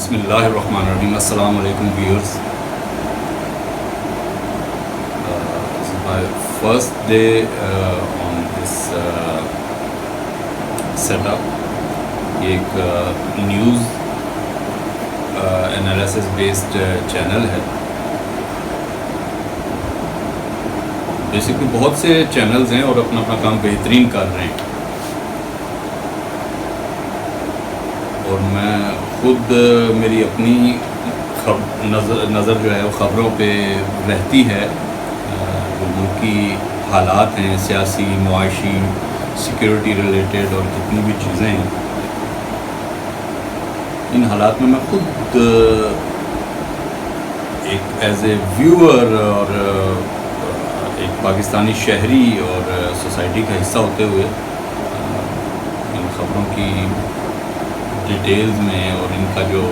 بسم اللہ الرحمن الرحیم. السلام علیکم viewers. This is my first day on this setup. یہ ایک نیوز انالیسس بیسڈ چینل ہے. بیسکلی بہت سے چینلز ہیں اور اپنا کام بہترین کر رہے ہیں، اور میں خود میری اپنی نظر جو ہے وہ خبروں پہ رہتی ہے. جو ملکی حالات ہیں، سیاسی، معاشی، سیکیورٹی ریلیٹڈ اور جتنی بھی چیزیں ہیں، ان حالات میں خود ایک ایز اے ویور اور ایک پاکستانی شہری اور سوسائٹی کا حصہ ہوتے ہوئے ان خبروں کی ڈیٹیلز میں اور ان کا جو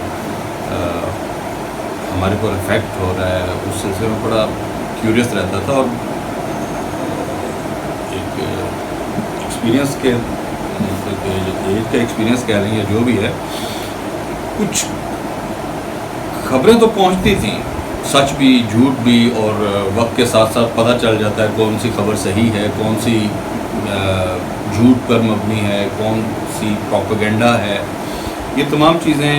ہمارے پر افیکٹ ہو رہا ہے اس سلسلے میں بڑا کیوریس رہتا تھا. اور ایک ایکسپیرینس کے ایج کا ایکسپیرینس کہہ لیں یا جو بھی ہے، کچھ خبریں تو پہنچتی تھیں، سچ بھی جھوٹ بھی، اور وقت کے ساتھ ساتھ پتہ چل جاتا ہے کون سی خبر صحیح ہے، کون سی جھوٹ پر مبنی ہے، کون سی پروپیگنڈا ہے. یہ تمام چیزیں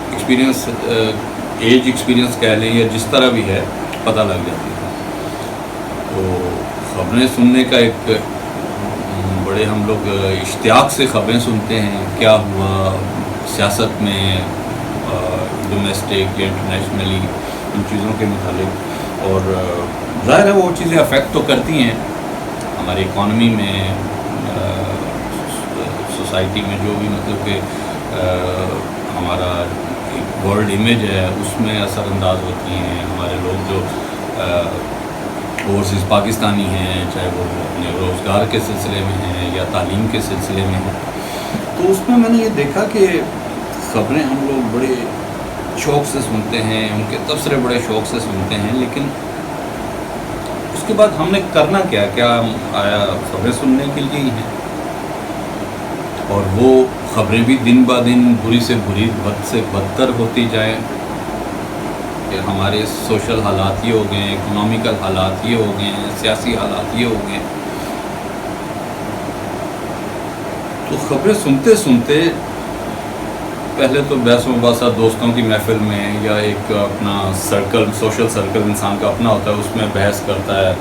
ایکسپیرینس ایج ایکسپیرینس کہہ لیں یا جس طرح بھی ہے پتہ لگ جاتی ہے. تو خبریں سننے کا ایک بڑے ہم لوگ اشتیاق سے خبریں سنتے ہیں، کیا ہوا سیاست میں، ڈومیسٹک یا انٹرنیشنلی، ان چیزوں کے متعلق. اور ظاہر ہے وہ چیزیں افیکٹ تو کرتی ہیں ہماری اکانومی میں، سوسائٹی میں، جو بھی مطلب کہ ہمارا ایک ورلڈ امیج ہے اس میں اثر انداز ہوتی ہیں. ہمارے لوگ جو اوورسیز پاکستانی ہیں، چاہے وہ اپنے روزگار کے سلسلے میں ہیں یا تعلیم کے سلسلے میں ہیں، تو اس میں نے یہ دیکھا کہ خبریں ہم لوگ بڑے شوق سے سنتے ہیں، ان کے تبصرے بڑے شوق سے سنتے ہیں، لیکن اس کے بعد ہم نے کرنا کیا آیا خبریں سننے کے لیے ہی ہیں. اور وہ خبریں بھی دن بہ دن بری سے بری، بد سے بدتر ہوتی جائیں کہ ہمارے سوشل حالات یہ ہو گئے ہیں، اکنامیکل حالات یہ ہو گئے ہیں، سیاسی حالات یہ ہو گئے ہیں. تو خبریں سنتے سنتے پہلے تو بحث و مباحثہ دوستوں کی محفل میں یا ایک اپنا سرکل، سوشل سرکل انسان کا اپنا ہوتا ہے، اس میں بحث کرتا ہے،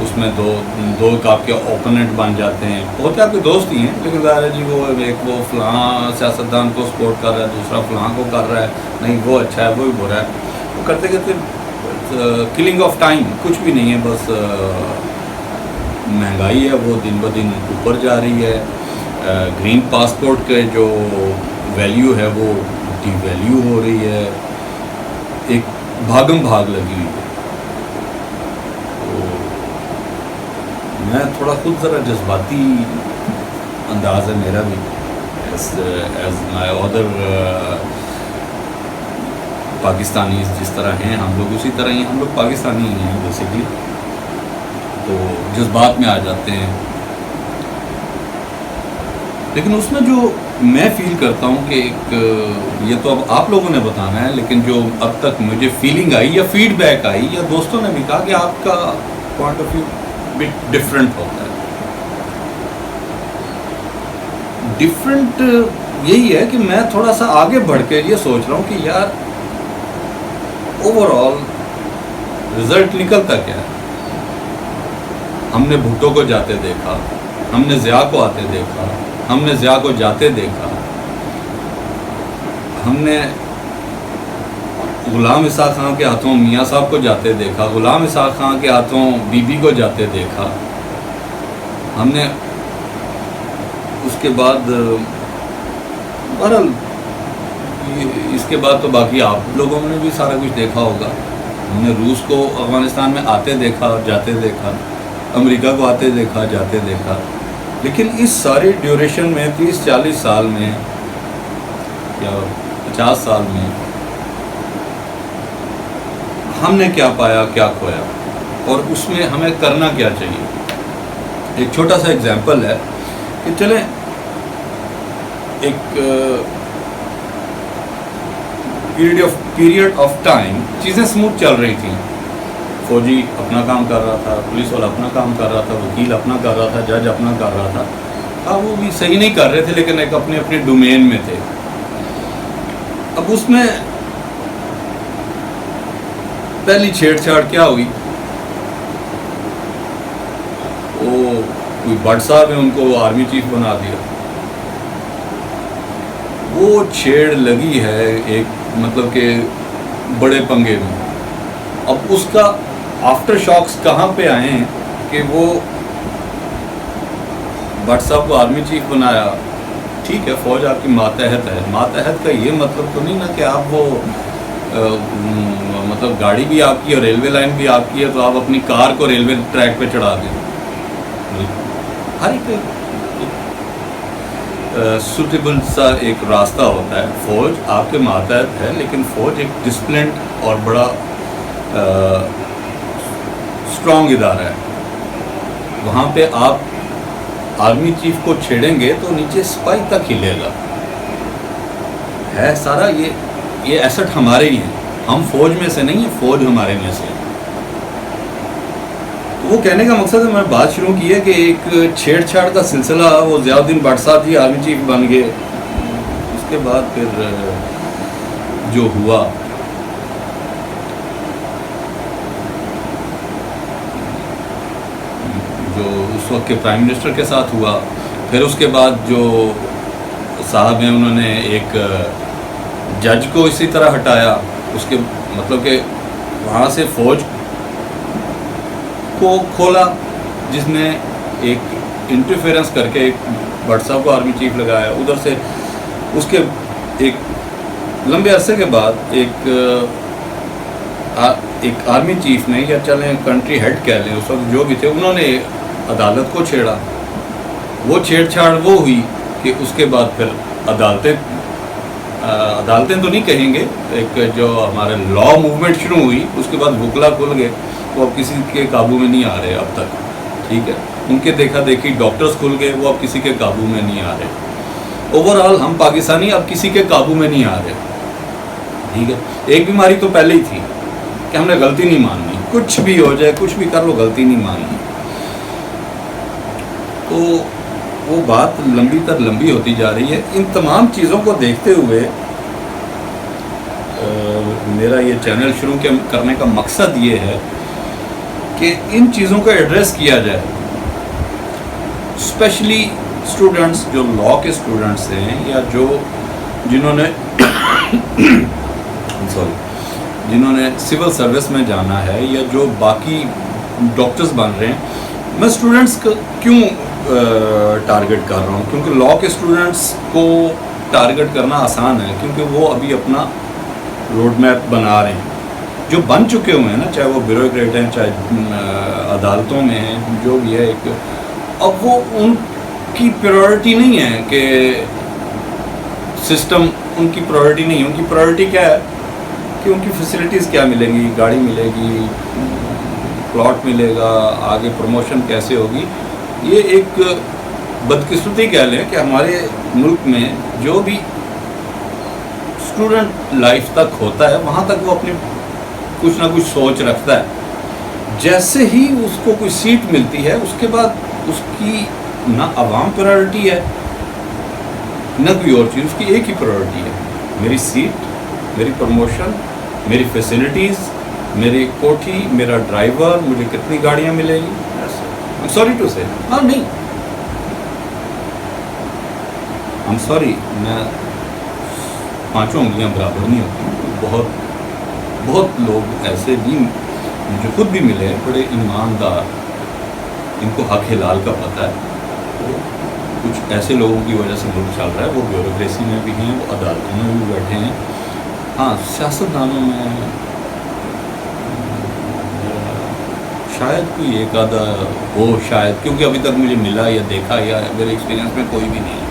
اس میں دو آپ کے اوپوننٹ بن جاتے ہیں. ہوتے آپ کے دوست ہی ہیں، لیکن ظاہر ہے جی وہ فلاں سیاستدان کو سپورٹ کر رہا ہے، دوسرا فلاں کو کر رہا ہے، نہیں وہ اچھا ہے، وہ بھی برا ہے. وہ کرتے کرتے کلنگ آف ٹائم، کچھ بھی نہیں ہے، بس مہنگائی ہے وہ دن بہ دن اوپر جا رہی ہے. گرین پاسپورٹ کے جو ویلیو ہے وہ ڈی ویلیو ہو رہی ہے. ایک بھاگم بھاگ لگی ہوئی ہے. میں تھوڑا خود ذرا جذباتی انداز ہے میرا بھی، ایز مائی ادر پاکستانی جس طرح ہیں ہم لوگ اسی طرح ہی ہم لوگ پاکستانی ہی ہیں بیسکلی. تو جذبات میں آ جاتے ہیں. لیکن اس میں جو میں فیل کرتا ہوں کہ ایک یہ تو اب آپ لوگوں نے بتانا ہے، لیکن جو اب تک مجھے فیلنگ آئی یا فیڈ بیک آئی یا دوستوں نے بھی کہا کہ آپ کا point of view but different ہوتا ہے. ڈفرینٹ یہی ہے کہ میں تھوڑا سا آگے بڑھ کے یہ سوچ رہا ہوں کہ یار اوور آل رزلٹ نکلتا کیا ہے. ہم نے بھٹو کو جاتے دیکھا، ہم نے ضیاء کو آتے دیکھا، ہم نے ضیاء کو جاتے دیکھا، ہم نے غلام اسحاق خان کے ہاتھوں میاں صاحب کو جاتے دیکھا، غلام اسحاق خان کے ہاتھوں بی بی کو جاتے دیکھا. ہم نے اس کے بعد بہرحال اس کے بعد تو باقی آپ لوگوں نے بھی سارا کچھ دیکھا ہوگا. ہم نے روس کو افغانستان میں آتے دیکھا، جاتے دیکھا، امریکہ کو آتے دیکھا، جاتے دیکھا. لیکن اس ساری ڈیوریشن میں 30-40 سال میں یا 50 سال میں ہم نے کیا پایا، کیا کھویا، اور اس میں ہمیں کرنا کیا چاہیے. ایک چھوٹا سا ایگزامپل ہے کہ چلیں ایک پیریڈ آف ٹائم چیزیں سموتھ چل رہی تھیں. فوجی اپنا کام کر رہا تھا, پولیس والا اپنا کام کر رہا تھا, وکیل اپنا کر رہا تھا, جج اپنا کر رہا تھا. ہاں وہ بھی صحیح نہیں کر رہے تھے لیکن ایک اپنے اپنے ڈومین میں تھے. اب اس میں پہلی چھیڑ چھاڑ کیا ہوئی, وہ کوئی بٹ صاحب ہیں ان کو آرمی چیف بنا دیا. وہ چھیڑ لگی ہے ایک مطلب کہ بڑے پنگے میں. اب اس کا آفٹر شاکس کہاں پہ آئے ہیں کہ وہ بٹ صاحب کو آرمی چیف بنایا. ٹھیک ہے, فوج آپ کی ماتحت ہے. ماتحت کا یہ مطلب تو نہیں نا کہ آپ وہ مطلب گاڑی بھی آپ کی اور ریلوے لائن بھی آپ کی ہے تو آپ اپنی کار کو ریلوے ٹریک پہ چڑھا دیں. ہر ایک سوٹیبل سا ایک راستہ ہوتا ہے. فوج آپ کے ماتحت ہے لیکن فوج ایک ڈسپلنڈ اور بڑا اسٹرانگ ادارہ ہے. وہاں پہ آپ آرمی چیف کو چھیڑیں گے تو نیچے سپاہی تک ہلے گا. ہے سارا یہ ایسٹ ہمارے ہی ہیں. ہم فوج میں سے نہیں ہیں, فوج ہمارے میں سے. تو وہ کہنے کا مقصد ہے, میں نے بات شروع کی ہے کہ ایک چھیڑ چھاڑ کا سلسلہ, وہ ضیاء الدین بٹ صاحب جی آرمی چیف بن گئے. اس کے بعد پھر جو ہوا جو اس وقت کے پرائم منسٹر کے ساتھ ہوا, پھر اس کے بعد جو صاحب ہیں انہوں نے ایک جج کو اسی طرح ہٹایا. اس کے مطلب کہ وہاں سے فوج کو کھولا جس نے ایک انٹرفیئرنس کر کے ایک بٹ صاحب کو آرمی چیف لگایا. ادھر سے اس کے ایک لمبے عرصے کے بعد ایک آرمی چیف نے, یا چلیں کنٹری ہیڈ کہہ لیں, اس وقت جو بھی تھے, انہوں نے عدالت کو چھیڑا. وہ چھیڑ چھاڑ وہ ہوئی کہ اس کے بعد پھر عدالتیں تو نہیں کہیں گے, ایک جو ہمارے لا موومنٹ شروع ہوئی, اس کے بعد وکلا کھل گئے. وہ اب کسی کے قابو میں نہیں آ رہے اب تک. ٹھیک ہے, ان کے دیکھا دیکھی ڈاکٹرز کھل گئے, وہ اب کسی کے قابو میں نہیں آ رہے. اوور آل ہم پاکستانی اب کسی کے قابو میں نہیں آ رہے. ٹھیک ہے, ایک بیماری تو پہلے ہی تھی کہ ہم نے غلطی نہیں ماننی. کچھ بھی ہو جائے, کچھ بھی کر لو, غلطی نہیں ماننی. تو وہ بات لمبی تر لمبی ہوتی جا رہی ہے. ان تمام چیزوں کو دیکھتے ہوئے میرا یہ چینل شروع کرنے کا مقصد یہ ہے کہ ان چیزوں کو ایڈریس کیا جائے. اسپیشلی اسٹوڈنٹس جو لا کے اسٹوڈنٹس ہیں, یا جنہوں نے سول سروس میں جانا ہے, یا جو باقی ڈاکٹرز بن رہے ہیں. میں اسٹوڈنٹس کو کیوں ٹارگٹ کر رہا ہوں, کیونکہ لا کے اسٹوڈنٹس کو ٹارگٹ کرنا آسان ہے, کیونکہ وہ ابھی اپنا روڈ میپ بنا رہے ہیں. جو بن چکے ہوئے ہیں نا, چاہے وہ بیوروکریٹ ہیں, چاہے عدالتوں میں ہیں, جو بھی ہے, ایک اب وہ ان کی پریورٹی نہیں ہے کہ سسٹم ان کی پریورٹی نہیں ہے. ان کی پریورٹی کیا ہے کہ ان کی فیسلٹیز کیا ملیں گی, گاڑی ملے گی, پلاٹ ملے گا, آگے پروموشن کیسے ہوگی. یہ ایک بدقسمتی کہہ لیں کہ ہمارے ملک میں جو بھی اسٹوڈنٹ لائف تک ہوتا ہے, وہاں تک وہ اپنی کچھ نہ کچھ سوچ رکھتا ہے. جیسے ہی اس کو کوئی سیٹ ملتی ہے, اس کے بعد اس کی نہ عوام پرائرٹی ہے نہ کوئی اور چیز. اس کی ایک ہی پرائرٹی ہے, میری سیٹ, میری پروموشن, میری فیسلٹیز, میری کوٹھی, میرا ڈرائیور, مجھے کتنی گاڑیاں ملے گی. سوری ٹو سے, ہاں نہیں, I'm sorry, میں پانچوں انگلیاں برابر نہیں ہوتی. بہت لوگ ایسے بھی مجھے خود بھی ملے ہیں, بڑے ایماندار, ان کو حق حلال کا پتہ ہے. کچھ ایسے لوگوں کی وجہ سے ملک چل رہا ہے, وہ بیوروکریسی میں بھی ہیں, وہ عدالتوں میں بھی بیٹھے ہیں. ہاں, سیاستدانوں میں شاید کوئی ایک آدھا ہو, شاید, کیونکہ ابھی تک مجھے ملا یا دیکھا یا میرے ایکسپیرینس میں کوئی بھی نہیں ہے.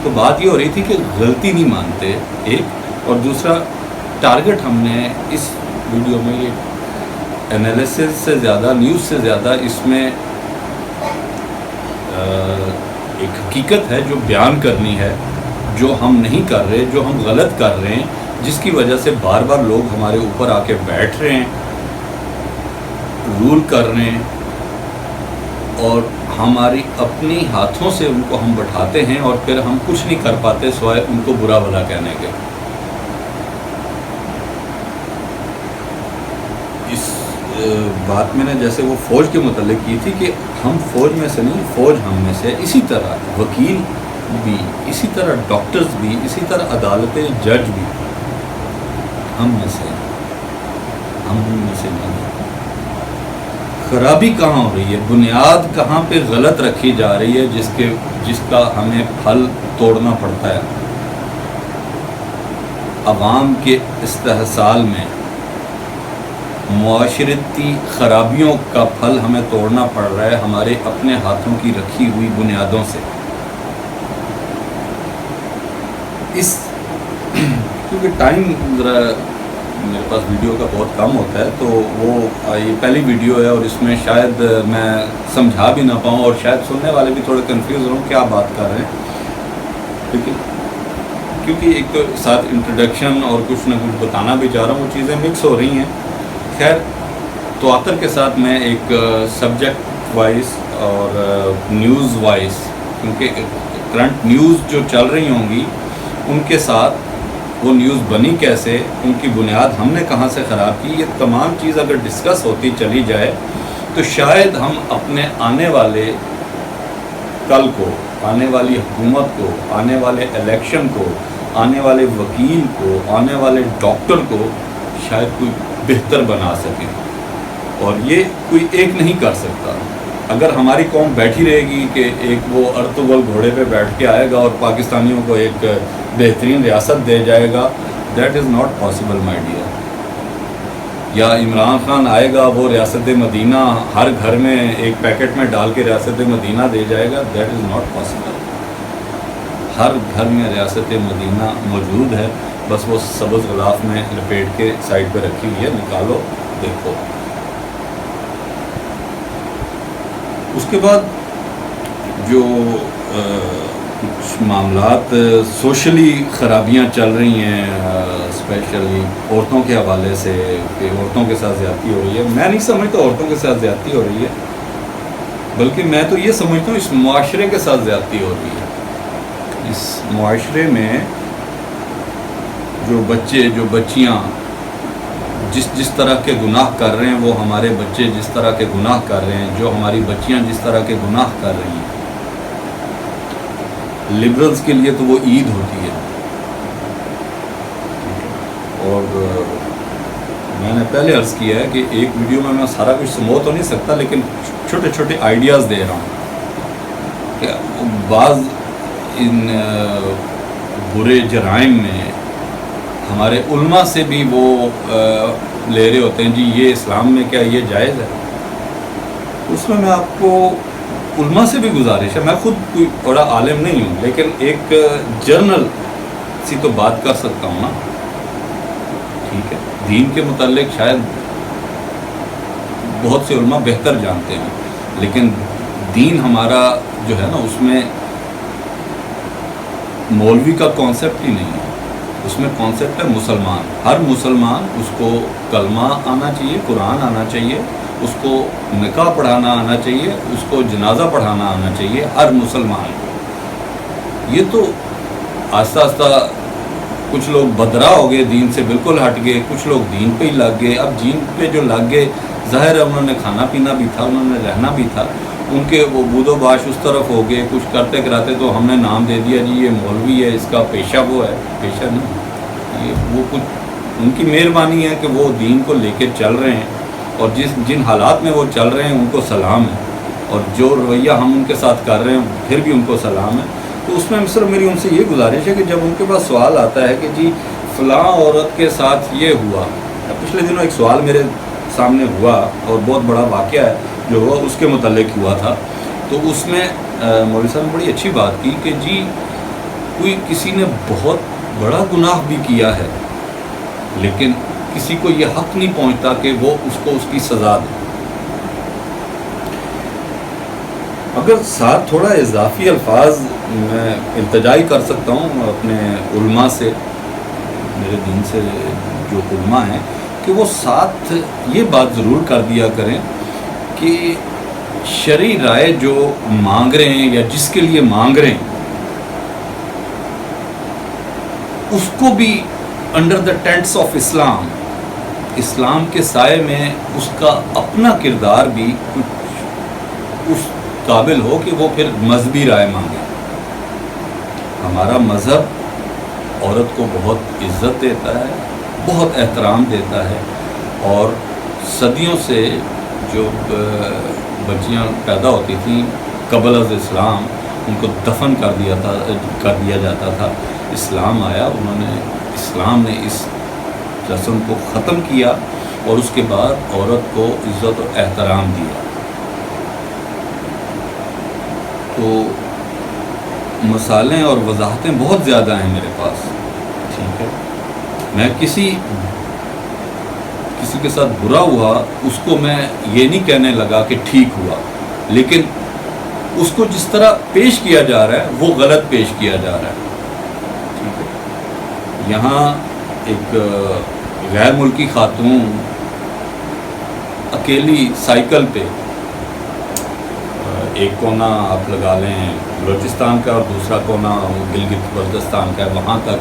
تو بات یہ ہو رہی تھی کہ غلطی نہیں مانتے, ایک, اور دوسرا ٹارگٹ ہم نے اس ویڈیو میں یہ انالیسس سے زیادہ, نیوز سے زیادہ, اس میں ایک حقیقت ہے جو بیان کرنی ہے, جو ہم نہیں کر رہے, جو ہم غلط کر رہے ہیں, جس کی وجہ سے بار بار لوگ ہمارے اوپر آ کے بیٹھ رہے ہیں، رول کر رہے ہیں، اور ہماری اپنی ہاتھوں سے ان کو ہم بٹھاتے ہیں، اور پھر ہم کچھ نہیں کر پاتے سوائے ان کو برا بھلا کہنے کے۔ اس بات میں نے جیسے وہ فوج کے متعلق کی تھی کہ ہم فوج میں سے نہیں، فوج ہم میں سے، اسی طرح وکیل بھی، اسی طرح ڈاکٹرز بھی، اسی طرح عدالتیں، جج بھی ہم میں سے، ہم میں سے نہیں۔ خرابی کہاں ہو رہی ہے، بنیاد کہاں پہ غلط رکھی جا رہی ہے جس کا ہمیں پھل توڑنا پڑتا ہے؟ عوام کے استحصال میں معاشرتی خرابیوں کا پھل ہمیں توڑنا پڑ رہا ہے ہمارے اپنے ہاتھوں کی رکھی ہوئی بنیادوں سے۔ کیونکہ ٹائم ذرا میرے پاس ویڈیو کا بہت کم ہوتا ہے، تو وہ یہ پہلی ویڈیو ہے، اور اس میں شاید میں سمجھا بھی نہ پاؤں، اور شاید سننے والے بھی تھوڑے کنفیوز ہوں کیا بات کر رہے ہیں، لیکن کیونکہ ایک تو ساتھ انٹروڈکشن اور کچھ نہ کچھ بتانا بھی چاہ رہا ہوں، وہ چیزیں مکس ہو رہی ہیں۔ خیر، تواتر کے ساتھ میں ایک سبجیکٹ وائز اور نیوز وائز، کیونکہ کرنٹ نیوز جو چل رہی ہوں گی ان کے ساتھ وہ نیوز بنی کیسے، ان کی بنیاد ہم نے کہاں سے خراب کی، یہ تمام چیز اگر ڈسکس ہوتی چلی جائے تو شاید ہم اپنے آنے والے کل کو، آنے والی حکومت کو، آنے والے الیکشن کو، آنے والے وکیل کو، آنے والے ڈاکٹر کو شاید کوئی بہتر بنا سکیں، اور یہ کوئی ایک نہیں کر سکتا۔ اگر ہماری قوم بیٹھی رہے گی کہ ایک وہ ارطغرل گھوڑے پہ بیٹھ کے آئے گا اور پاکستانیوں کو ایک بہترین ریاست دے جائے گا، that is not possible my dear. یا عمران خان آئے گا، وہ ریاست مدینہ ہر گھر میں ایک پیکٹ میں ڈال کے ریاست مدینہ دے جائے گا، دیٹ از ناٹ پاسبل۔ ہر گھر میں ریاست مدینہ موجود ہے، بس وہ سبز غلاف میں لپیٹ کے سائڈ پہ رکھی ہوئی ہے، نکالو دیکھو۔ اس کے بعد جو کچھ معاملات سوشلی خرابیاں چل رہی ہیں، اسپیشلی عورتوں کے حوالے سے، کہ عورتوں کے ساتھ زیادتی ہو رہی ہے، میں نہیں سمجھتا عورتوں کے ساتھ زیادتی ہو رہی ہے، بلکہ میں تو یہ سمجھتا ہوں اس معاشرے کے ساتھ زیادتی ہو رہی ہے۔ اس معاشرے میں جو بچے، جو بچیاں جس طرح کے گناہ کر رہے ہیں، وہ ہمارے بچے جس طرح کے گناہ کر رہے ہیں، جو ہماری بچیاں جس طرح کے گناہ کر رہی ہیں، لبرلز کے لیے تو وہ عید ہوتی ہے۔ اور میں نے پہلے عرض کیا ہے کہ ایک ویڈیو میں سارا کچھ سمو تو نہیں سکتا، لیکن چھوٹے چھوٹے آئیڈیاز دے رہا ہوں کہ بعض ان برے جرائم میں ہمارے علماء سے بھی وہ لے رہے ہوتے ہیں، جی یہ اسلام میں کیا یہ جائز ہے؟ اس میں آپ کو علماء سے بھی گزارش ہے، میں خود کوئی بڑا عالم نہیں ہوں، لیکن ایک جرنل سی تو بات کر سکتا ہوں نا، ٹھیک ہے؟ دین کے متعلق شاید بہت سے علماء بہتر جانتے ہیں، لیکن دین ہمارا جو ہے نا، اس میں مولوی کا کانسیپٹ ہی نہیں ہے، اس میں کانسیپٹ ہے مسلمان۔ ہر مسلمان، اس کو کلمہ آنا چاہیے، قرآن آنا چاہیے، اس کو نکاح پڑھانا آنا چاہیے، اس کو جنازہ پڑھانا آنا چاہیے، ہر مسلمان کو۔ یہ تو آہستہ آہستہ کچھ لوگ بدرا ہو گئے، دین سے بالکل ہٹ گئے، کچھ لوگ دین پہ ہی لگ گئے۔ اب دین پہ جو لگ گئے، ظاہر ہے انہوں نے کھانا پینا بھی تھا، انہوں نے رہنا بھی تھا، ان کے وہ بود و باش اس طرف ہو گئے، کچھ کرتے کراتے تو ہم نے نام دے دیا، جی یہ مولوی ہے، اس کا پیشہ وہ ہے۔ پیشہ نہیں، یہ وہ کچھ ان کی مہربانی ہے کہ وہ دین کو لے کے چل رہے ہیں، اور جن حالات میں وہ چل رہے ہیں ان کو سلام ہے، اور جو رویہ ہم ان کے ساتھ کر رہے ہیں پھر بھی ان کو سلام ہے۔ تو اس میں صرف میری ان سے یہ گزارش ہے کہ جب ان کے پاس سوال آتا ہے کہ جی فلاں عورت کے ساتھ یہ ہوا، پچھلے دنوں ایک سوال میرے سامنے ہوا اور بہت بڑا واقعہ ہے جو ہوا اس کے متعلق ہوا تھا، تو اس میں مولوی صاحب نے بڑی اچھی بات کی کہ جی کوئی کسی نے بہت بڑا گناہ بھی کیا ہے، لیکن کسی کو یہ حق نہیں پہنچتا کہ وہ اس کو اس کی سزا دے۔ اگر ساتھ تھوڑا اضافی الفاظ میں التجا کر سکتا ہوں اپنے علماء سے، میرے دین سے جو علماء ہیں کہ وہ ساتھ یہ بات ضرور کر دیا کریں کہ شرعی رائے جو مانگ رہے ہیں یا جس کے لیے مانگ رہے ہیں اس کو بھی انڈر دا ٹینٹس آف اسلام، اسلام کے سائے میں اس کا اپنا کردار بھی کچھ اس قابل ہو کہ وہ پھر مذہبی رائے مانگے۔ ہمارا مذہب عورت کو بہت عزت دیتا ہے، بہت احترام دیتا ہے، اور صدیوں سے جو بچیاں پیدا ہوتی تھیں قبل از اسلام ان کو دفن کر دیا جاتا تھا۔ اسلام آیا، اسلام نے اس رسم کو ختم کیا اور اس کے بعد عورت کو عزت و احترام دیا۔ تو مثالیں اور وضاحتیں بہت زیادہ ہیں میرے پاس، ٹھیک ہے۔ میں کسی کے ساتھ برا ہوا اس کو میں یہ نہیں کہنے لگا کہ ٹھیک ہوا، لیکن اس کو جس طرح پیش کیا جا رہا ہے وہ غلط پیش کیا جا رہا ہے، ٹھیک ہے۔ یہاں ایک غیر ملکی خاتون اکیلی سائیکل پہ، ایک کونا آپ لگا لیں بلوچستان کا اور دوسرا کونا گلگت بلتستان کا ہے، وہاں تک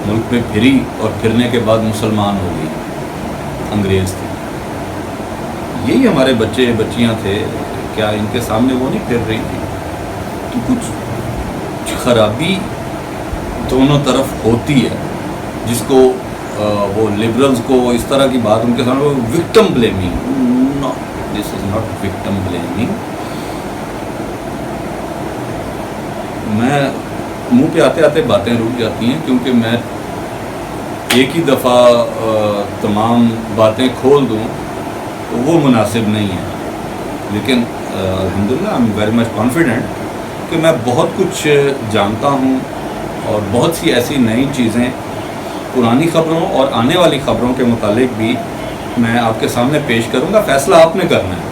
ملک میں پھری اور پھرنے کے بعد مسلمان ہو گئی، انگریز تھے۔ یہی ہمارے بچیاں تھے، کیا ان کے سامنے وہ نہیں پھر رہی تھی؟ تو کچھ خرابی دونوں طرف ہوتی ہے، جس کو وہ لبرلز کو اس طرح کی بات ان کے سامنے victim blaming, this is not victim blaming. میں منہ پہ آتے آتے باتیں رک جاتی ہیں کیونکہ میں ایک ہی دفعہ تمام باتیں کھول دوں تو وہ مناسب نہیں ہے، لیکن الحمدللہ I am very much confident کہ میں بہت کچھ جانتا ہوں اور بہت سی ایسی نئی چیزیں پرانی خبروں اور آنے والی خبروں کے متعلق بھی میں آپ کے سامنے پیش کروں گا۔ فیصلہ آپ نے کرنا ہے۔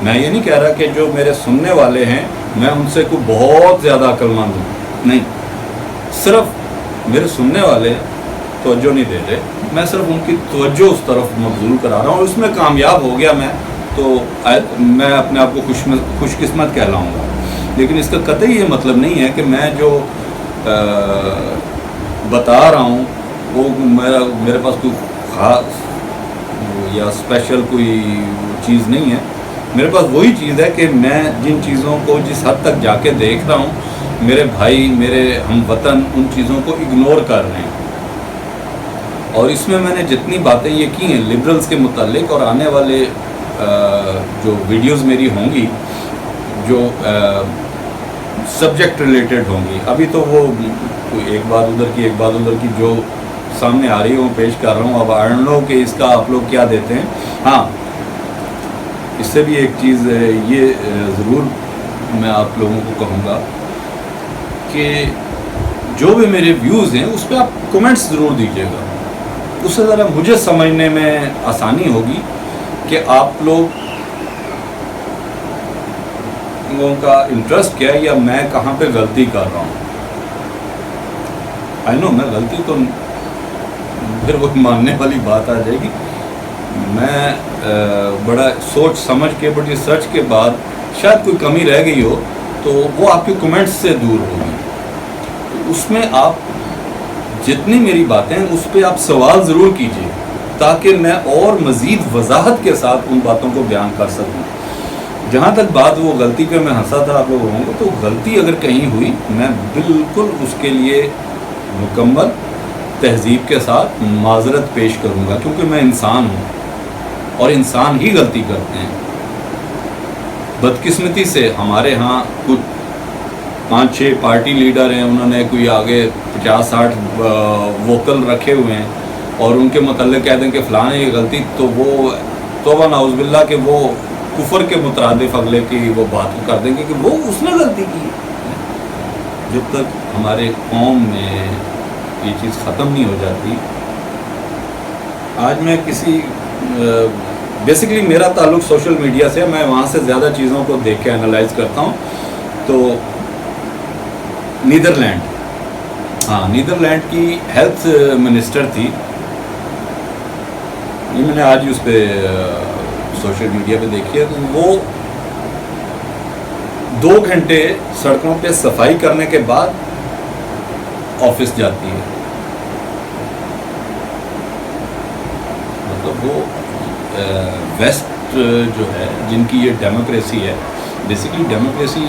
میں یہ نہیں کہہ رہا کہ جو میرے سننے والے ہیں میں ان سے کوئی بہت زیادہ عقل مند ہوں، نہیں، صرف میرے سننے والے توجہ نہیں دے رہے، میں صرف ان کی توجہ اس طرف مبذول کرا رہا ہوں، اور اس میں کامیاب ہو گیا میں تو میں اپنے آپ کو خوش قسمت کہلاؤں گا۔ لیکن اس کا قطعی یہ مطلب نہیں ہے کہ میں جو بتا رہا ہوں وہ میرے پاس کوئی خاص یا اسپیشل کوئی چیز نہیں ہے۔ میرے پاس وہی چیز ہے کہ میں جن چیزوں کو جس حد تک جا کے دیکھ رہا ہوں، میرے بھائی، میرے ہم وطن ان چیزوں کو اگنور کر رہے ہیں، اور اس میں نے جتنی باتیں یہ کی ہیں لبرلز کے متعلق، اور آنے والے جو ویڈیوز میری ہوں گی جو سبجیکٹ ریلیٹڈ ہوں گی، ابھی تو وہ ایک بات ادھر کی جو سامنے آ رہی ہے وہ پیش کر رہا ہوں۔ اب آئی ڈونٹ نو کہ اس کا آپ لوگ کیا دیتے ہیں۔ ہاں، اس سے بھی ایک چیز یہ ضرور میں آپ لوگوں کو کہوں گا کہ جو بھی میرے ویوز ہیں اس پہ آپ کمنٹس ضرور دیجیے گا، اس سے ذرا مجھے سمجھنے میں آسانی ہوگی کہ آپ لوگوں کا انٹرسٹ کیا ہے یا میں کہاں پہ غلطی کر رہا ہوں۔ آئی نو میں غلطی تو پھر وہ ماننے والی بات آ جائے گی، میں بڑا سوچ سمجھ کے بڑی ریسرچ کے بعد شاید کوئی کمی رہ گئی ہو تو وہ آپ کے کمنٹس سے دور ہوگی۔ اس میں آپ جتنی میری باتیں اس پہ آپ سوال ضرور کیجیے تاکہ میں اور مزید وضاحت کے ساتھ ان باتوں کو بیان کر سکوں۔ جہاں تک بات وہ غلطی پہ میں ہنسا تھا آپ لوگوں کو، تو غلطی اگر کہیں ہوئی میں بالکل اس کے لیے مکمل تہذیب کے ساتھ معذرت پیش کروں گا، کیونکہ میں انسان ہوں اور انسان ہی غلطی کرتے ہیں۔ بدقسمتی سے ہمارے ہاں کچھ 5-6 پارٹی لیڈر ہیں، انہوں نے کوئی آگے 50-60 ووکل رکھے ہوئے ہیں اور ان کے متعلق کہہ دیں کہ فلاں نے یہ غلطی، تو وہ توبہ نعوذ باللہ کہ وہ کفر کے مترادف اگلے کی وہ بات کر دیں گے کہ وہ اس نے غلطی کی۔ جب تک ہمارے قوم میں یہ چیز ختم نہیں ہو جاتی، آج میں بیسیکلی میرا تعلق سوشل میڈیا سے، میں وہاں سے زیادہ چیزوں کو دیکھ کے انالائز کرتا ہوں۔ تو نیدرلینڈ ہاں نیدرلینڈ کی ہیلتھ منسٹر تھی. یہ میں نے آج اس پہ سوشل میڈیا پہ دیکھی ہے. تو وہ 2 گھنٹے سڑکوں پہ صفائی کرنے کے بعد آفس جاتی ہے. مطلب وہ ویسٹ جو ہے جن کی یہ ڈیموکریسی ہے, بیسیکلی ڈیموکریسی,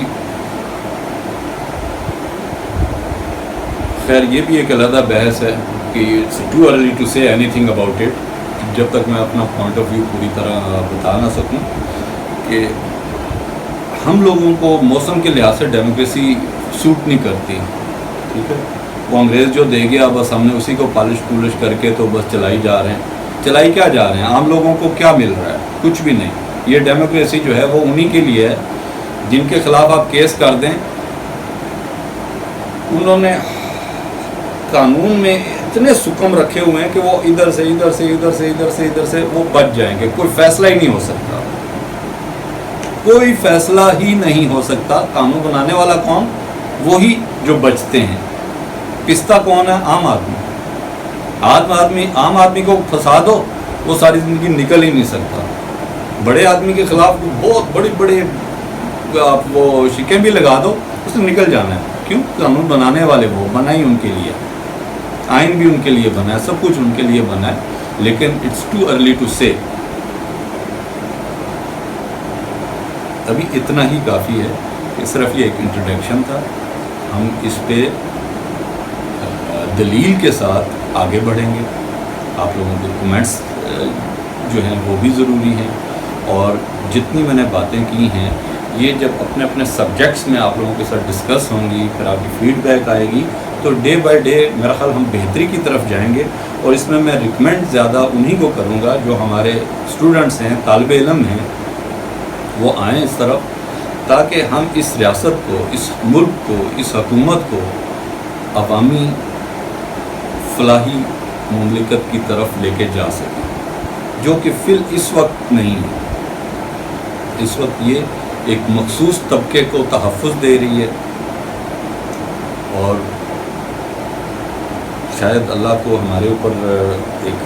خیر یہ بھی ایک علیحدہ بحث ہے کہ اٹس ٹو ارلی ٹو سے اینی تھنگ اباؤٹ اٹ, جب تک میں اپنا پوائنٹ آف ویو پوری طرح بتا نہ سکوں. کہ ہم لوگوں کو موسم کے لحاظ سے ڈیموکریسی سوٹ نہیں کرتی, ٹھیک ہے. وہ انگریز جو دے گیا بس ہم نے اسی کو پالش پولش کر کے تو بس چلائی جا رہے ہیں. چلائی کیا جا رہے ہیں, عام لوگوں کو کیا مل رہا ہے؟ کچھ بھی نہیں. یہ ڈیموکریسی جو ہے وہ انہی کے لیے ہے جن کے خلاف آپ کیس کر دیں. انہوں نے قانون میں اتنے سکم رکھے ہوئے ہیں کہ وہ ادھر سے وہ بچ جائیں گے. کوئی فیصلہ ہی نہیں ہو سکتا, کوئی فیصلہ ہی نہیں ہو سکتا. قانون بنانے والا کون؟ وہی جو بچتے ہیں. پستہ کون ہے؟ عام آدمی. عام آدمی کو پھنسا دو, وہ ساری زندگی نکل ہی نہیں سکتا. بڑے آدمی کے خلاف بہت بڑے آپ وہ شکیں بھی لگا دو, اس نے نکل جانا ہے. کیوں؟ قانون بنانے والے وہ بنا ہی ان کے لیے, آئین بھی ان کے لیے بنا ہے, سب کچھ ان کے لیے بنا ہے. لیکن اٹس ٹو ارلی ٹو سے. ابھی اتنا ہی کافی ہے کہ صرف یہ ایک انٹروڈکشن تھا. ہم اس پہ دلیل کے ساتھ آگے بڑھیں گے. آپ لوگوں کے کمنٹس جو ہیں وہ بھی ضروری ہیں, اور جتنی میں نے باتیں کی ہیں یہ جب اپنے اپنے سبجیکٹس میں آپ لوگوں کے ساتھ ڈسکس ہوں گی, پھر آپ کی فیڈ بیک آئے گی, تو ڈے بائی ڈے میرا خیال ہم بہتری کی طرف جائیں گے. اور اس میں ریکمینڈ زیادہ انہی کو کروں گا جو ہمارے اسٹوڈنٹس ہیں, طالب علم ہیں, وہ آئیں اس طرف, تاکہ ہم اس ریاست کو, اس ملک کو, اس حکومت کو عوامی فلاحی مملکت کی طرف لے کے جا سکیں, جو کہ اس وقت نہیں ہے. اس وقت یہ ایک مخصوص طبقے کو تحفظ دے رہی ہے, اور شاید اللہ کو ہمارے اوپر ایک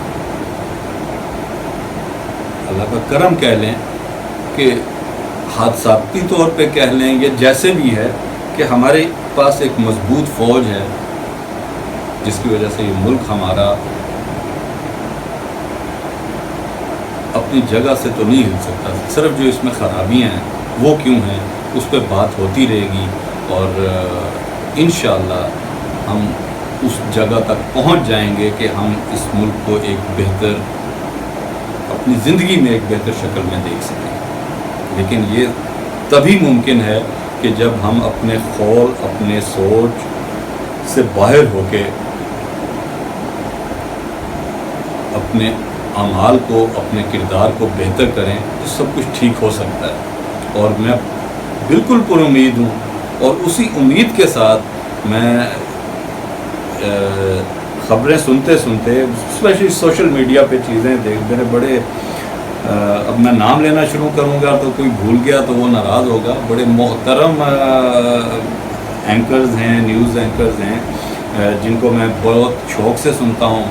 اللہ کا کرم کہہ لیں کہ حادثاتی طور پہ کہہ لیں یا جیسے بھی ہے, کہ ہمارے پاس ایک مضبوط فوج ہے جس کی وجہ سے یہ ملک ہمارا اپنی جگہ سے تو نہیں ہل سکتا. صرف جو اس میں خرابیاں ہیں وہ کیوں ہیں اس پہ بات ہوتی رہے گی, اور انشاءاللہ ہم اس جگہ تک پہنچ جائیں گے کہ ہم اس ملک کو ایک بہتر, اپنی زندگی میں ایک بہتر شکل میں دیکھ سکیں. لیکن یہ تبھی ممکن ہے کہ جب ہم اپنے خول, اپنے سوچ سے باہر ہو کے اپنے اعمال کو, اپنے کردار کو بہتر کریں, تو سب کچھ ٹھیک ہو سکتا ہے. اور میں بالکل پر امید ہوں, اور اسی امید کے ساتھ میں خبریں سنتے اسپیشلی سوشل میڈیا پہ چیزیں میرے بڑے, اب میں نام لینا شروع کروں گا تو کوئی بھول گیا تو وہ ناراض ہوگا, بڑے محترم اینکرز ہیں, نیوز اینکرز ہیں, جن کو میں بہت شوق سے سنتا ہوں.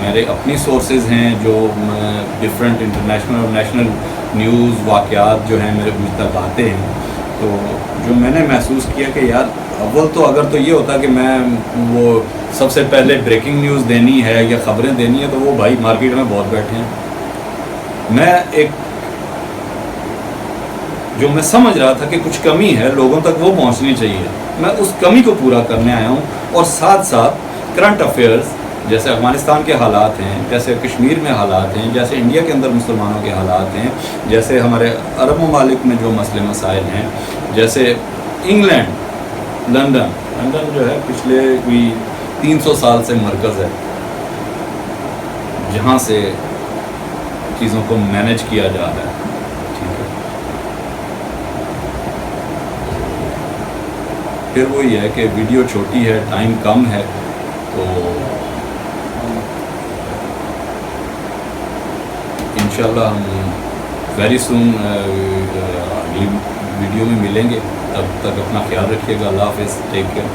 میرے اپنی سورسز ہیں جو ڈفرینٹ انٹرنیشنل اور نیشنل نیوز واقعات جو ہیں میرے مجھ تک آتے ہیں. تو جو میں نے محسوس کیا کہ یار اول تو اگر تو یہ ہوتا کہ میں وہ سب سے پہلے بریکنگ نیوز دینی ہے یا خبریں دینی ہے, تو وہ بھائی مارکیٹ میں بہت بیٹھے ہیں. میں جو میں سمجھ رہا تھا کہ کچھ کمی ہے لوگوں تک, وہ پہنچنی چاہیے. میں اس کمی کو پورا کرنے آیا ہوں, اور ساتھ ساتھ کرنٹ افیئرز جیسے افغانستان کے حالات ہیں, جیسے کشمیر میں حالات ہیں, جیسے انڈیا کے اندر مسلمانوں کے حالات ہیں, جیسے ہمارے عرب ممالک میں جو مسئلے مسائل ہیں, جیسے انگلینڈ, لندن جو ہے پچھلے کوئی 300 سال سے مرکز ہے جہاں سے چیزوں کو مینیج کیا جا رہا ہے. ٹھیک ہے, پھر وہی ہے کہ ویڈیو چھوٹی ہے, ٹائم کم ہے, تو انشاءاللہ ہم ویری سون اگلی ویڈیو میں ملیں گے. تب تک اپنا خیال رکھیے گا. اللہ حافظ, ٹیک کیئر.